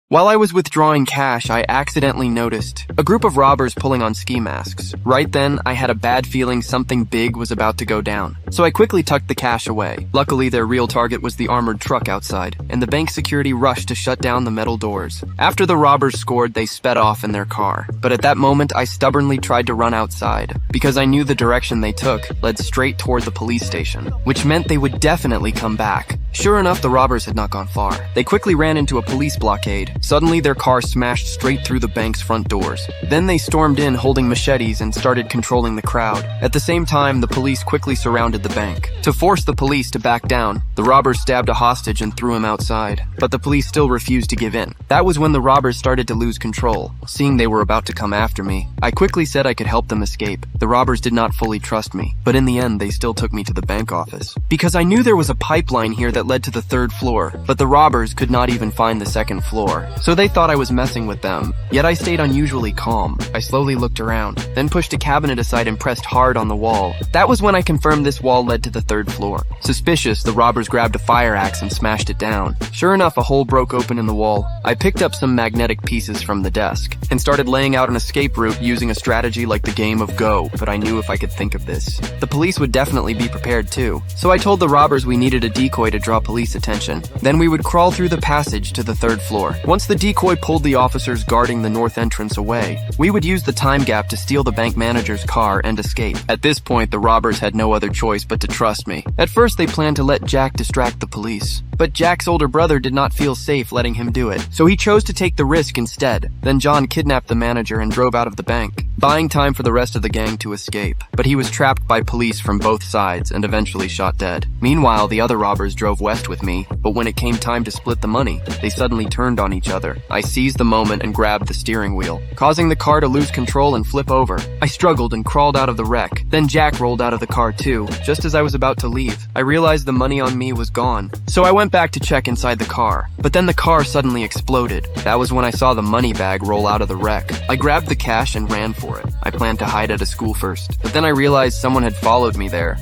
While I was withdrawing cash, I accidentally noticed a group of robbers pulling on ski masks. Right then, I had a bad feeling something big was about to go down. So I quickly tucked the cash away. Luckily, their real target was the armored truck outside, and the bank security rushed to shut down the metal doors. After the robbers scored, they sped off in their car. But at that moment, I stubbornly tried to run outside, because I knew the direction they took led straight toward the police station, which meant they would definitely come back. Sure enough, the robbers had not gone far. They quickly ran into a police blockade. Suddenly, their car smashed straight through the bank's front doors. Then they stormed in holding machetes and started controlling the crowd. At the same time, the police quickly surrounded the bank. To force the police to back down, the robbers stabbed a hostage and threw him outside. But the police still refused to give in. That was when the robbers started to lose control. Seeing they were about to come after me, I quickly said I could help them escape. The robbers did not fully trust me, but in the end, they still took me to the bank office. Because I knew there was a pipeline here that led to the third floor, but the robbers could not even find the second floor. So they thought I was messing with them. Yet I stayed unusually calm. I slowly looked around, then pushed a cabinet aside and pressed hard on the wall. That was when I confirmed this wall led to the third floor. Suspicious, the robbers grabbed a fire axe and smashed it down. Sure enough, a hole broke open in the wall. I picked up some magnetic pieces from the desk and started laying out an escape route using a strategy like the game of Go, but I knew if I could think of this, the police would definitely be prepared too. So I told the robbers we needed a decoy to draw police attention. Then we would crawl through the passage to the third floor. Once the decoy pulled the officers guarding the north entrance away, we would use the time gap to steal the bank manager's car and escape. At this point, the robbers had no other choice but to trust me. At first, they planned to let Jack distract the police, but Jack's older brother did not feel safe letting him do it, so he chose to take the risk instead. Then John kidnapped the manager and drove out of the bank, buying time for the rest of the gang to escape. But he was trapped by police from both sides and eventually shot dead. Meanwhile, the other robbers drove west with me, but when it came time to split the money, they suddenly turned on each other. I seized the moment and grabbed the steering wheel, causing the car to lose control and flip over. I struggled and crawled out of the wreck. Then Jack rolled out of the car too. Just as I was about to leave, I realized the money on me was gone. So I went back to check inside the car, but then the car suddenly exploded. That was when I saw the money bag roll out of the wreck. I grabbed the cash and ran for it. I planned to hide at a school first, but then I realized someone had followed me there.